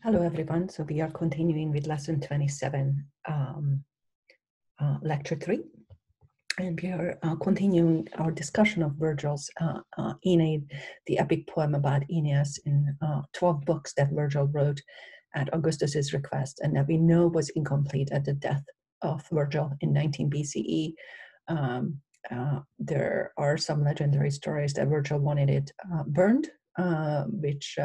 Hello, everyone. So we are continuing with lesson 27, lecture 3. And we are continuing our discussion of Virgil's Aeneid, the epic poem about Aeneas in 12 books that Virgil wrote at Augustus's request, and that we know was incomplete at the death of Virgil in 19 BCE. There are some legendary stories that Virgil wanted it burned, which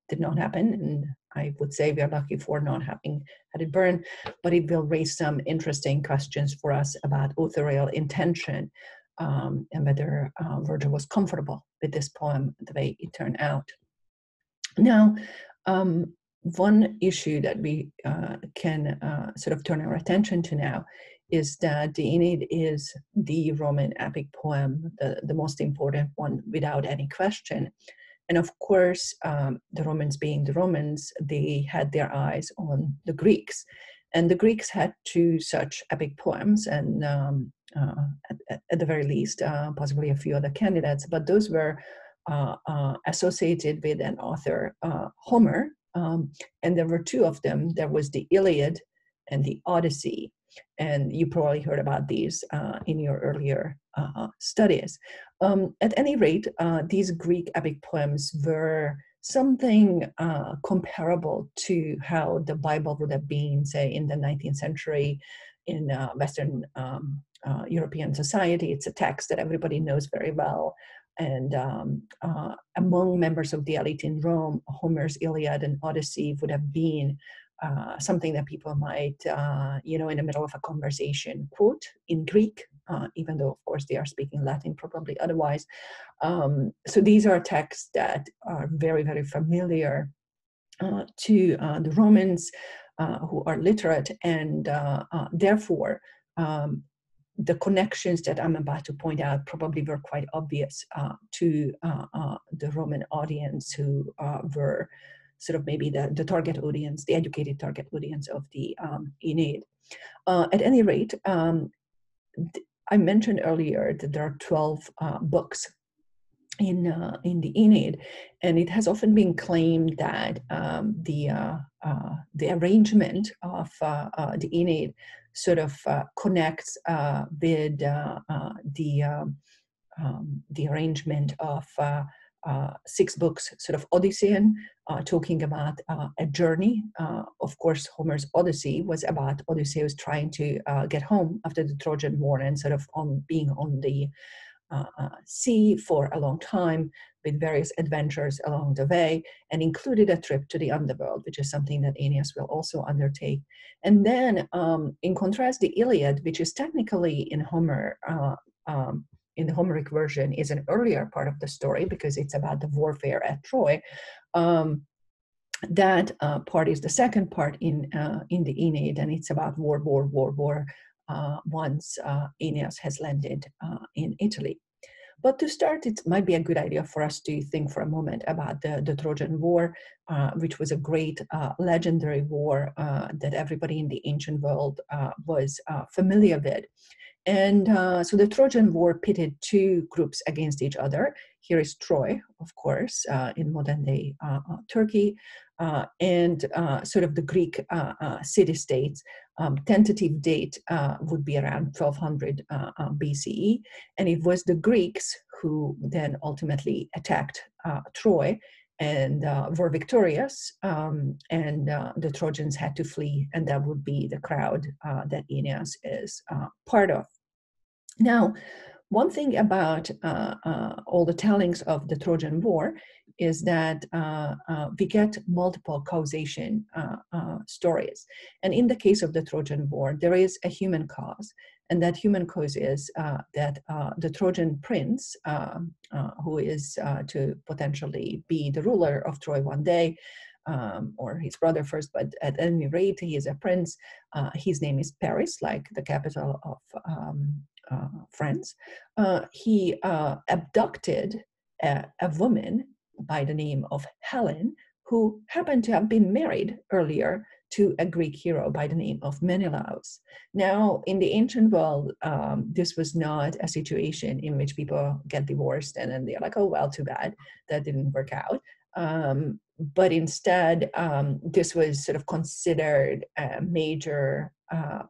did not happen, and I would say we are lucky for not having had it burned, but it will raise some interesting questions for us about authorial intention and whether Virgil was comfortable with this poem the way it turned out. Now, one issue that we can sort of turn our attention to now is that the Aeneid is the Roman epic poem, the most important one without any question. And of course, the Romans being the Romans, they had their eyes on the Greeks. And the Greeks had two such epic poems, and at the very least, possibly a few other candidates, but those were associated with an author, Homer, and there were two of them. There was the Iliad and the Odyssey. And you probably heard about these in your earlier studies. At any rate, these Greek epic poems were something comparable to how the Bible would have been, say, in the 19th century in Western European society. It's a text that everybody knows very well. And among members of the elite in Rome, Homer's Iliad and Odyssey would have been something that people might, in the middle of a conversation, quote in Greek, even though, of course, they are speaking Latin, probably otherwise. So these are texts that are very, very familiar to the Romans who are literate, and therefore, the connections that I'm about to point out probably were quite obvious to the Roman audience who were sort of maybe the target audience, the educated target audience of the Aeneid. At any rate, I mentioned earlier that there are 12 books in the Aeneid, and it has often been claimed that the arrangement of the Aeneid sort of connects with the arrangement of 6 books, sort of Odyssean, talking about a journey. Of course, Homer's Odyssey was about Odysseus trying to get home after the Trojan War and sort of being on the sea for a long time with various adventures along the way, and included a trip to the underworld, which is something that Aeneas will also undertake. And then, in contrast, the Iliad, which is technically in Homer, in the Homeric version, is an earlier part of the story because it's about the warfare at Troy. That part is the second part in the Aeneid, and it's about war once Aeneas has landed in Italy. But to start, it might be a good idea for us to think for a moment about the Trojan War, which was a great legendary war that everybody in the ancient world was familiar with. And so the Trojan War pitted two groups against each other. Here is Troy, of course, in modern-day Turkey, and sort of the Greek city-states. Tentative date would be around 1200 BCE, and it was the Greeks who then ultimately attacked Troy and were victorious, and the Trojans had to flee, and that would be the crowd that Aeneas is part of. Now, one thing about all the tellings of the Trojan War is that we get multiple causation stories. And in the case of the Trojan War, there is a human cause. And that human cause is that the Trojan prince, who is to potentially be the ruler of Troy one day, or his brother first, but at any rate, he is a prince. His name is Paris, like the capital of France. He abducted a woman by the name of Helen, who happened to have been married earlier to a Greek hero by the name of Menelaus. Now, in the ancient world, this was not a situation in which people get divorced and then they're like, oh, well, too bad, that didn't work out. but instead, this was sort of considered a major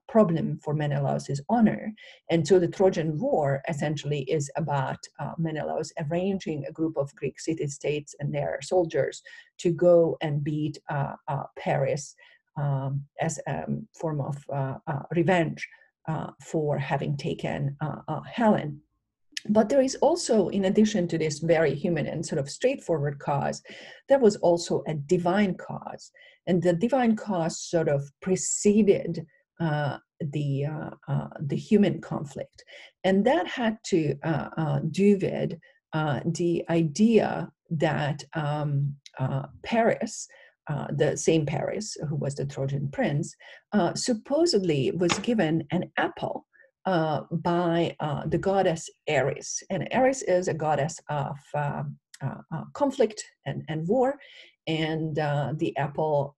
problem for Menelaus's honor. And so the Trojan War essentially is about Menelaus arranging a group of Greek city-states and their soldiers to go and beat Paris as a form of revenge for having taken Helen. But there is also, in addition to this very human and sort of straightforward cause, there was also a divine cause. And the divine cause sort of preceded the human conflict. And that had to do with the idea that Paris, the same Paris, who was the Trojan prince, supposedly was given an apple by the goddess Ares. And Ares is a goddess of conflict and war. And the apple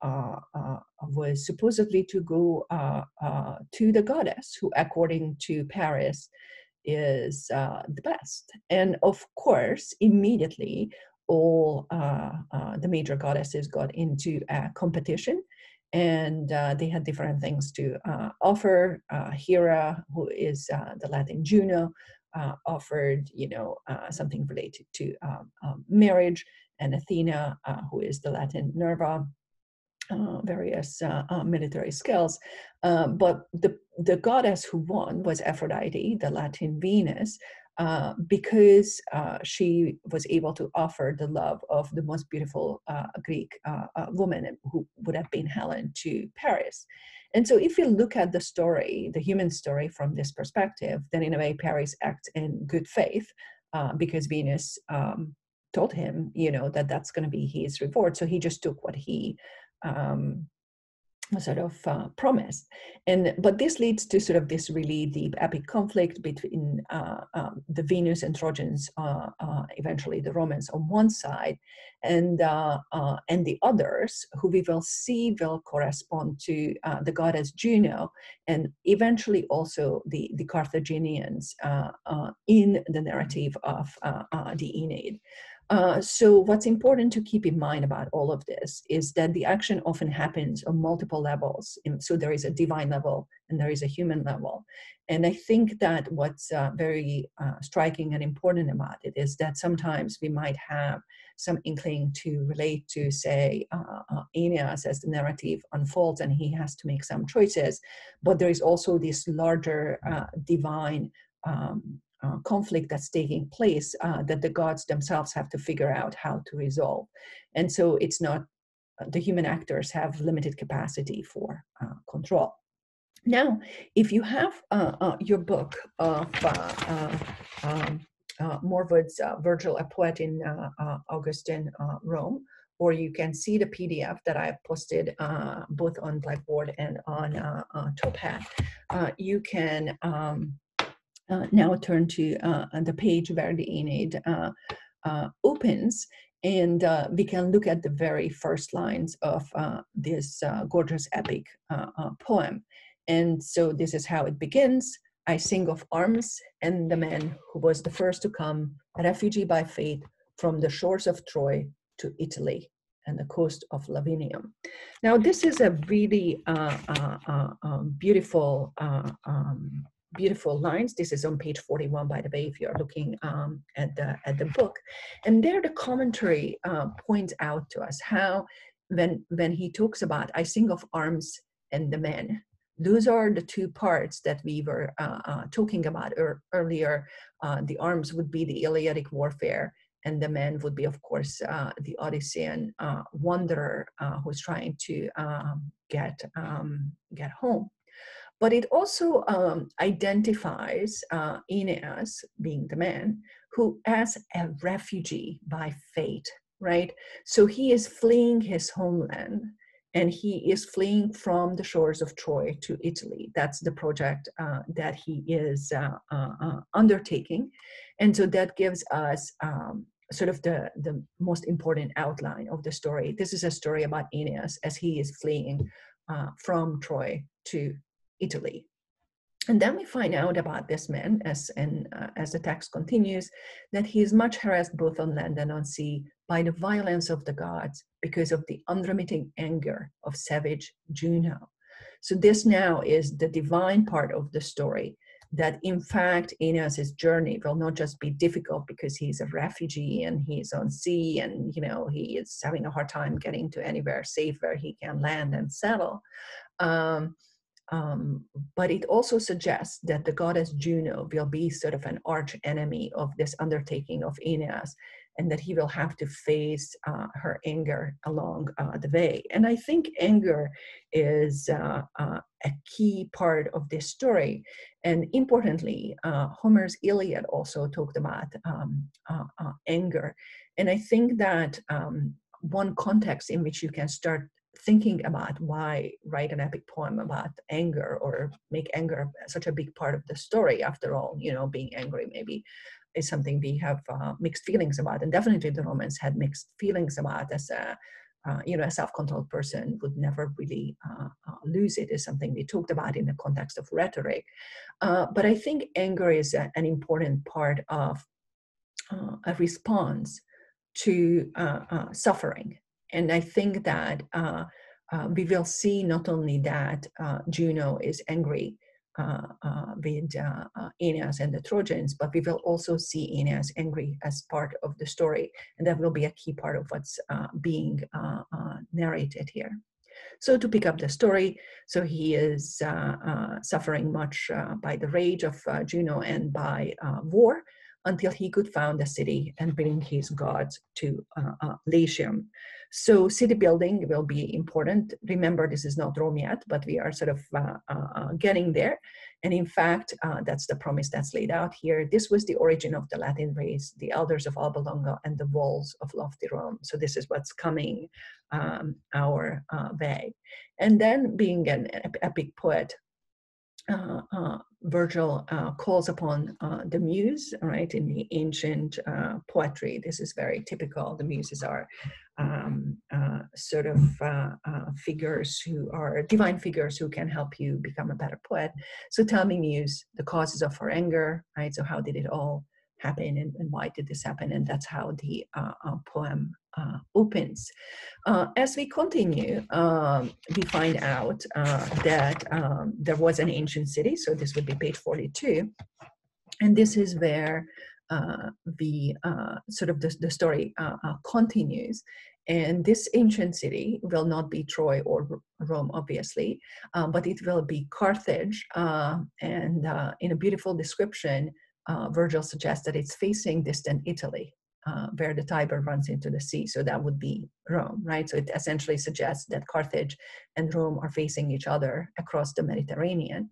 was supposedly to go to the goddess, who, according to Paris, is the best. And of course, immediately, all the major goddesses got into a competition, and they had different things to offer. Hera, who is the Latin Juno, offered, something related to marriage, and Athena, who is the Latin Nerva, various military skills. But the goddess who won was Aphrodite, the Latin Venus, because she was able to offer the love of the most beautiful Greek woman, who would have been Helen, to Paris. And so if you look at the story, the human story, from this perspective, then in a way Paris acts in good faith because Venus told him, that that's going to be his reward. So he just took what he sort of promised. But this leads to sort of this really deep epic conflict between the Venus and Trojans, eventually the Romans on one side, and the others, who we will see will correspond to the goddess Juno, and eventually also the Carthaginians in the narrative of the Aeneid. So what's important to keep in mind about all of this is that the action often happens on multiple levels. So there is a divine level and there is a human level. And I think that what's very striking and important about it is that sometimes we might have some inkling to relate to, say, Aeneas as the narrative unfolds and he has to make some choices. But there is also this larger divine conflict that's taking place that the gods themselves have to figure out how to resolve. And so it's not, the human actors have limited capacity for control. Now, if you have your book of Morwood's Virgil, a Poet in Augustan Rome, or you can see the PDF that I posted both on Blackboard and on Tophat, you can now turn to the page where the Aeneid opens, and we can look at the very first lines of this gorgeous epic poem. And so this is how it begins. I sing of arms and the man who was the first to come, a refugee by fate, from the shores of Troy to Italy and the coast of Lavinium. Now, this is a really beautiful beautiful lines. This is on page 41, by the way, if you're looking at the book. And there the commentary points out to us how when he talks about, I sing of arms and the men, those are the two parts that we were talking about earlier. The arms would be the Iliadic warfare, and the men would be, of course, the Odyssean wanderer who's trying to get home. But it also identifies Aeneas, being the man, who as a refugee by fate, right? So he is fleeing his homeland, and he is fleeing from the shores of Troy to Italy. That's the project that he is undertaking. And so that gives us sort of the most important outline of the story. This is a story about Aeneas as he is fleeing from Troy to Italy. And then we find out about this man, as the text continues, that he is much harassed both on land and on sea by the violence of the gods because of the unremitting anger of savage Juno. So this now is the divine part of the story, that in fact Aeneas's journey will not just be difficult because he's a refugee and he's on sea and he is having a hard time getting to anywhere safe where he can land and settle. But it also suggests that the goddess Juno will be sort of an arch enemy of this undertaking of Aeneas, and that he will have to face her anger along the way. And I think anger is a key part of this story. And importantly, Homer's Iliad also talked about anger. And I think that one context in which you can start thinking about why write an epic poem about anger or make anger such a big part of the story. After all, being angry maybe is something we have mixed feelings about, and definitely the Romans had mixed feelings about. As a self-controlled person would never really lose it, is something we talked about in the context of rhetoric. But I think anger is an important part of a response to suffering. And I think that we will see not only that Juno is angry with Aeneas and the Trojans, but we will also see Aeneas angry as part of the story. And that will be a key part of what's being narrated here. So to pick up the story, so he is suffering much by the rage of Juno and by war, until he could found a city and bring his gods to Latium. So city building will be important. Remember, this is not Rome yet, but we are sort of getting there. And in fact, that's the promise that's laid out here. This was the origin of the Latin race, the elders of Alba Longa and the walls of lofty Rome. So this is what's coming our way. And then being an epic poet, Virgil calls upon the muse, right? In the ancient poetry, this is very typical. The muses are sort of figures who are divine figures who can help you become a better poet. So tell me, muse, the causes of her anger, right? So how did it all happen, and why did this happen? And that's how the poem opens. As we continue, we find out that there was an ancient city. So this would be page 42. And this is where the sort of the story continues. And this ancient city will not be Troy or Rome, obviously, but it will be Carthage. And in a beautiful description, Virgil suggests that it's facing distant Italy, where the Tiber runs into the sea. So that would be Rome, right? So it essentially suggests that Carthage and Rome are facing each other across the Mediterranean.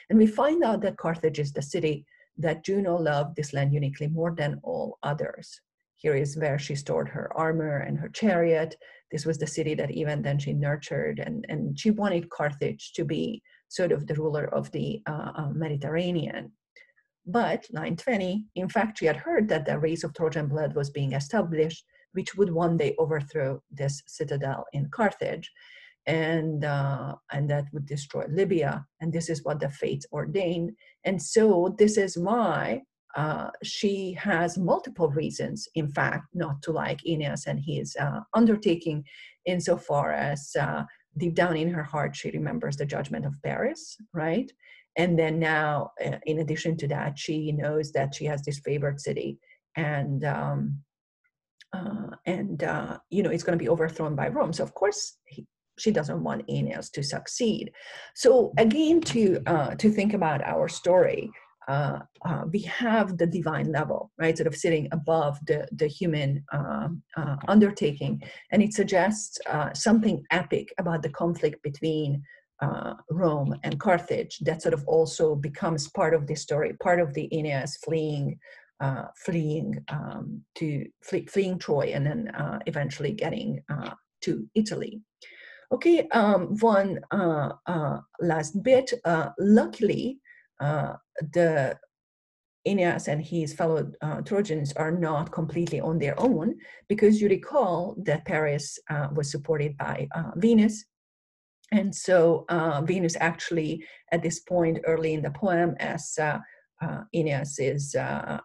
And we find out that Carthage is the city that Juno loved this land uniquely more than all others. Here is where she stored her armor and her chariot. This was the city that even then she nurtured, and she wanted Carthage to be sort of the ruler of the Mediterranean. But, line 20, in fact, she had heard that the race of Trojan blood was being established, which would one day overthrow this citadel in Carthage, and that would destroy Libya. And this is what the fates ordained. And so this is why she has multiple reasons, in fact, not to like Aeneas and his undertaking, insofar as deep down in her heart, she remembers the judgment of Paris, right? And then now, in addition to that, she knows that she has this favored city, and it's going to be overthrown by Rome. So of course, she doesn't want Aeneas to succeed. So again, to think about our story, we have the divine level, right, sort of sitting above the human undertaking, and it suggests something epic about the conflict between Rome and Carthage that sort of also becomes part of this story, part of the Aeneas fleeing Troy, and then eventually getting to Italy. Okay, one last bit. Luckily, the Aeneas and his fellow Trojans are not completely on their own, because you recall that Paris was supported by Venus. And so Venus actually, at this point early in the poem, as Aeneas is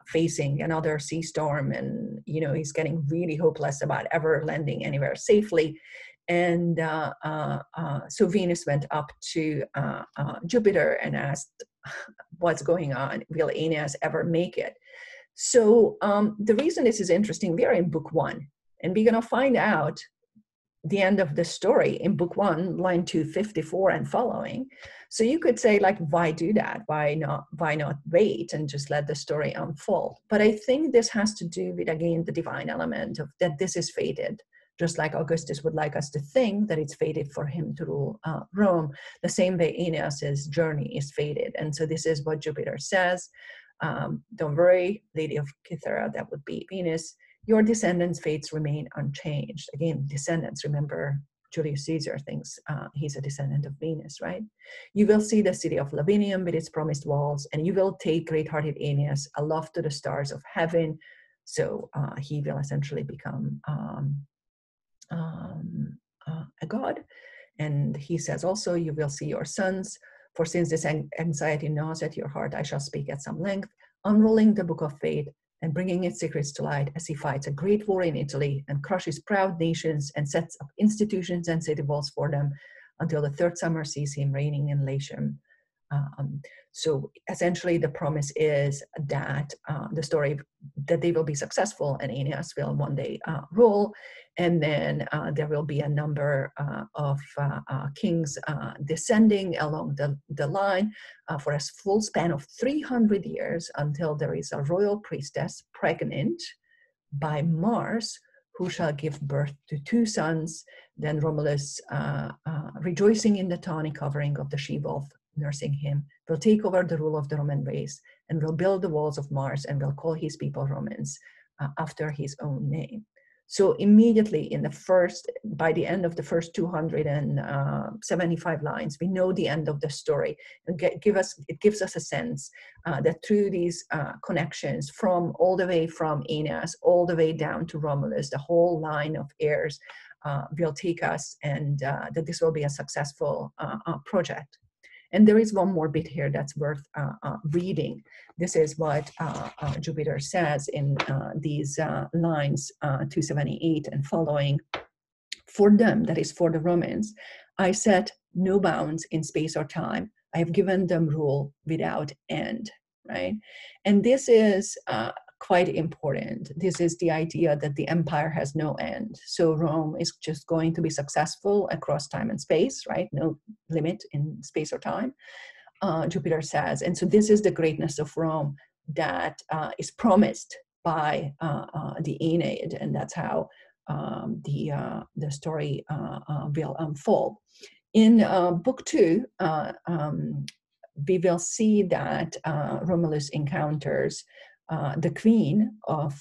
facing another sea storm, and he's getting really hopeless about ever landing anywhere safely. And so Venus went up to Jupiter and asked, what's going on? Will Aeneas ever make it? So the reason this is interesting, we are in book 1, and we're going to find out the end of the story in book 1, line 254 and following. So you could say, like, why do that? Why not wait and just let the story unfold? But I think this has to do with, again, the divine element of that this is fated. Just like Augustus would like us to think that it's fated for him to rule Rome, the same way Aeneas's journey is fated. And so this is what Jupiter says. Don't worry, Lady of Cythera, that would be Venus. Your descendants' fates remain unchanged. Again, descendants, remember, Julius Caesar thinks he's a descendant of Venus, right? You will see the city of Lavinium with its promised walls, and you will take great-hearted Aeneas aloft to the stars of heaven. So he will essentially become a god. And he says also, you will see your sons, for since this anxiety gnaws at your heart, I shall speak at some length, unrolling the book of fate and bringing its secrets to light as he fights a great war in Italy and crushes proud nations and sets up institutions and city walls for them until the third summer sees him reigning in Latium. So essentially the promise is that the story that they will be successful and Aeneas will one day rule, and then there will be a number of kings descending along the line for a full span of 300 years until there is a royal priestess pregnant by Mars who shall give birth to 2 sons. Then Romulus, rejoicing in the tawny covering of the she-wolf nursing him, will take over the rule of the Roman race and will build the walls of Mars and will call his people Romans after his own name. So immediately by the end of the first 275 lines, we know the end of the story. It gives us a sense that through these connections from all the way from Aeneas all the way down to Romulus, the whole line of heirs will take us, and that this will be a successful project. And there is one more bit here that's worth reading. This is what Jupiter says in these lines 278 and following. For them, that is for the Romans, I set no bounds in space or time. I have given them rule without end, right? And this is quite important. This is the idea that the empire has no end. So Rome is just going to be successful across time and space, right? No limit in space or time, Jupiter says. And so this is the greatness of Rome that is promised by the Aeneid, and that's how the story will unfold. In book 2, we will see that Romulus encounters the queen of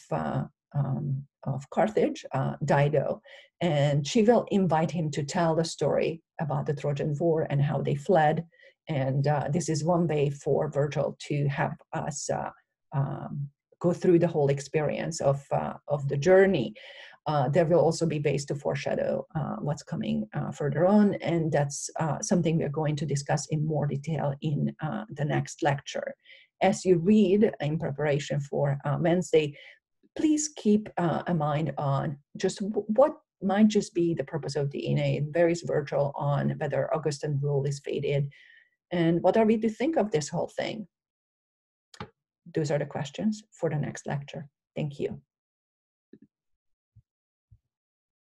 Carthage, Dido, and she will invite him to tell the story about the Trojan War and how they fled. And this is one way for Virgil to have us go through the whole experience of the journey. There will also be ways to foreshadow what's coming further on, and that's something we're going to discuss in more detail in the next lecture. As you read in preparation for Wednesday, please keep a mind on just what might just be the purpose of the Aeneid. Where is Virgil on whether Augustan rule is fated, and what are we to think of this whole thing? Those are the questions for the next lecture. Thank you.